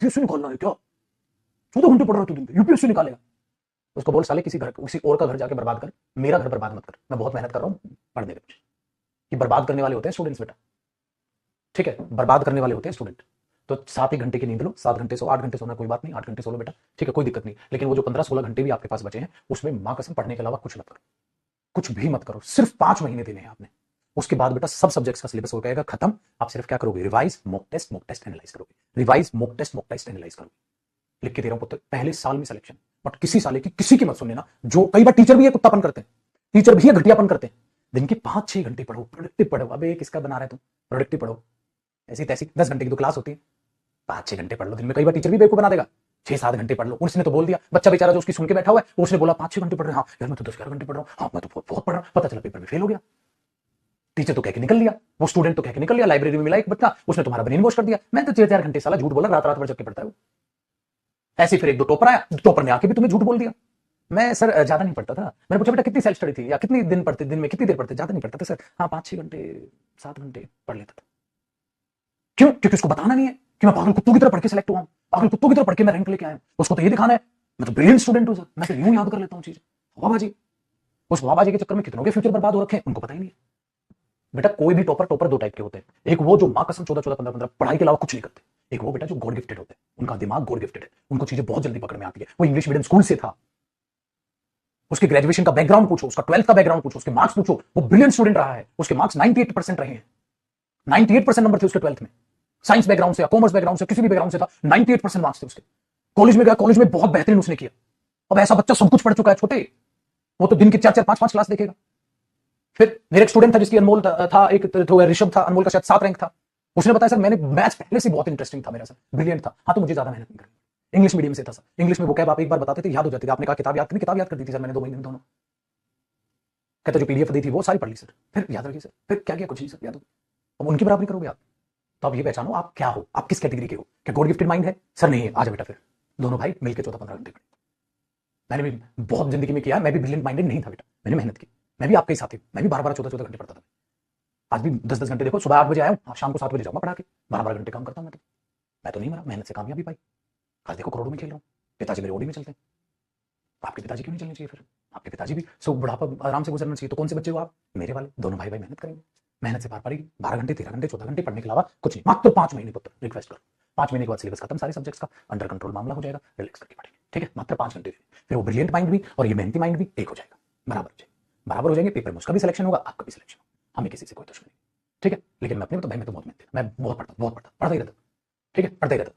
UPSC निकालना है क्या? 14 घंटे पढ़ रहा है तू दिन पे, यूपीएससी निकालेगा? उसको बोल साले किसी और का घर जाके बर्बाद कर, मेरा घर बर्बाद मत कर। मैं बहुत मेहनत कर रहा हूँ पढ़ने में। कि बर्बाद करने वाले होते हैं स्टूडेंट्स बेटा, ठीक है, बर्बाद करने वाले होते हैं स्टूडेंट। तो 7 ही घंटे की नींद लो, 7 घंटे सो, 8 घंटे सोना कोई बात नहीं, 8 घंटे सो लो बेटा, ठीक है, कोई दिक्कत नहीं। लेकिन वो जो 15-16 घंटे भी आपके पास बचे हैं, उसमें मां कसम पढ़ने के अलावा कुछ मत करो, कुछ भी मत करो। सिर्फ 5 महीने देने हैं आपने। उसके बाद बेटा सब सब्जेक्ट्स का सिलेबस हो जाएगा खत्म। आप सिर्फ क्या करोगे? रिवाइज, मॉक टेस्ट एनालाइज करोगे। रिवाइज, मॉक टेस्ट एनालाइज करोगे। लिख के दे रहा हूं पुत्र, पहले साल में सिलेक्शन। बट किसी साले की किसी की मत सुनने ना। जो कई बार टीचर भी है कुत्तापन करते हैं, टीचर भी है घटियापन करते हैं। दिन के 5-6 घंटे पढ़ो, प्रोडक्टिव पढ़ो। अबे किसका बना रहा है तुम? प्रोडक्टिव पढ़ो। ऐसी तैसी 10 घंटे की तो क्लास होती है, 5-6 घंटे पढ़ लो दिन में। कई बार टीचर भी बेवकूफ बना देगा, 6-7 घंटे पढ़ लो। उसने तो बोल दिया, बच्चा बेचारा जो उसकी सुन के बैठा हुआ है, उसने बोला 5-6 घंटे पढ़ रहे हैं। हाँ यार मैं तो 10-11 घंटे पढ़ रहा हूँ, हाँ मैं तो बहुत पढ़ रहा हूँ। पता चला पेपर में फेल हो गया। टीचर तो कह के निकल लिया, वो स्टूडेंट तो कह के निकल लिया। लाइब्रेरी में मिला एक बच्चा, उसने तुम्हारा ब्रेन वॉश कर दिया। मैं तो 4-4 घंटे साला झूठ बोला, रात रात भर जग के पढ़ता है वो। ऐसे फिर 1-2 टॉपर आया, टॉपर ने आके भी तुम्हें झूठ बोल दिया। मैं सर ज्यादा नहीं पढ़ता था। मैंने पूछा बेटा कितनी सेल्फ स्टडी थी, या कितनी दिन पढ़ते, दिन में कितनी देर पढ़ते? ज्यादा नहीं पढ़ता था सर, हाँ 5-6 घंटे 7 घंटे पढ़ लेता था। क्यों? क्योंकि उसको बताना नहीं है कि मैं पागल कुत्तों की तरह पढ़ के सिलेक्ट हुआ हूं, पागल कुत्तों की तरह पढ़ के मैं रैंक लेके आया हूं। उसको तो ये दिखाना है मैं तो ब्रिलियंट स्टूडेंट हूं सर, मैं तो यूं याद कर लेता हूं चीजें। हवाबाजी। उस हवाबाजी के चक्कर में कितनों के फ्यूचर बर्बाद हो रखे हैं, उनको पता ही नहीं है। बेटा कोई भी टॉपर, टॉपर 2 टाइप के होते हैं। एक वो जो मां कसम 14-14, 15-15 पढ़ाई के अलावा कुछ नहीं करते। एक वो बेटा जो गॉड गिफ्टेड होते हैं, उनका दिमाग गॉड गिफ्टेड है, उनको चीजें बहुत जल्दी पकड़ में आती है। वो इंग्लिश मीडियम स्कूल से था, उसके ग्रेजुएशन का बैकग्राउंड पूछो, उसका 12th का बैकग्राउंड पूछो, उसके मार्क्स पूछो, वो ब्रिलियंट स्टूडेंट रहा है। उसके मार्क्स 98% रहे हैं, 98% नंबर थे उसके 12th में। साइंस बैकग्राउंड से या कॉमर्स बैकग्राउंड से, किसी भी बैकग्राउंड से था, 98% मार्क्स थे उसके। कॉलेज में गया, कॉलेज में बहुत बेहतरीन उसने किया। अब ऐसा बच्चा सब कुछ पढ़ चुका है छोटे, वो तो दिन की 4-4, 5-5 क्लास देखेगा। फिर मेरे एक स्टूडेंट था जिसकी अनमोल था, एक तो ऋषभ था, अनमोल का शायद 7 रैंक था। उसने बताया सर मैंने मैथ्स पहले से बहुत इंटरेस्टिंग था मेरा सर, ब्रिलियंट था। हाँ तो मुझे ज्यादा मेहनत नहीं करनी। इंग्लिश मीडियम से था सर, इंग्लिश में वो कैब आप एक बार बताते थे याद हो जाती थी। आपने कहा किताब याद करनी, किताब याद कर दी थी सर मैंने 2 महीने में दोनों। कहता जो पीडीएफ दी थी वो सारी पढ़ ली सर, फिर याद रखिए सर, फिर क्या किया? कुछ नहीं सर, याद हो। अब उनकी बराबरी करोगे आप, तो आप ये पहचानो आप क्या हो, आप किस कैटेगरी के हो। क्या गॉड गिफ्टेड माइंड है? सर नहीं है, आ जा बेटा फिर दोनों भाई मिलकर 14-15 घंटे पढ़े। मैंने भी बहुत जिंदगी में किया, मैं भी ब्रिलियंट माइंडेड नहीं था बेटा, मैंने मेहनत की। मैं भी आपके ही साथी, मैं भी 12-12, 14-14 घंटे पढ़ता था। आज भी 10-10 घंटे, देखो सुबह 8 बजे आया हूँ, शाम को 7 बजे जाऊंगा पढ़ा के, 12-12 घंटे काम करता हूँ मैं तो नहीं मरा, मेहनत से कामयाबी पाई। आज देखो करोड़ों में खेल रहा हूँ। पिताजी मेरे ओडी में चलते हैं। आपके पिताजी क्यों नहीं चलने चाहिए फिर? आपके पिताजी भी सो बुढ़ापा आराम से गुजरना चाहिए। तो कौन से बच्चे हो आप? मेरे वाले। दोनों भाई भाई मेहनत करेंगे, मेहनत से पार पड़ेगी। 12 घंटे, 13 घंटे, 14 घंटे पढ़ने के अलावा कुछ नहीं, मात्र 5 महीने पुत्र रिक्वेस्ट करो। 5 महीने के बाद सिलेबस खत्म सारे सब्जेक्ट्स का, अंडर कंट्रोल मामला हो जाएगा, रिलैक्स करके पढ़ेंगे, ठीक है? मात्र 5 घंटे। फिर वो ब्रिलियंट माइंड भी और ये मेहनती माइंड भी एक हो जाएगा, बराबर हो जाएगा, बराबर हो जाएंगे। पेपर में उसका भी सिलेक्शन होगा, आपका भी सिलेक्शन होगा, हमें किसी से कोई दुश्मनी नहीं, ठीक है? लेकिन मैं अपने तो भाई मैं तो बहुत मेहनती, मैं बहुत पढ़ता, पढ़ता ही रहता, ठीक है? पढ़ता ही रहता।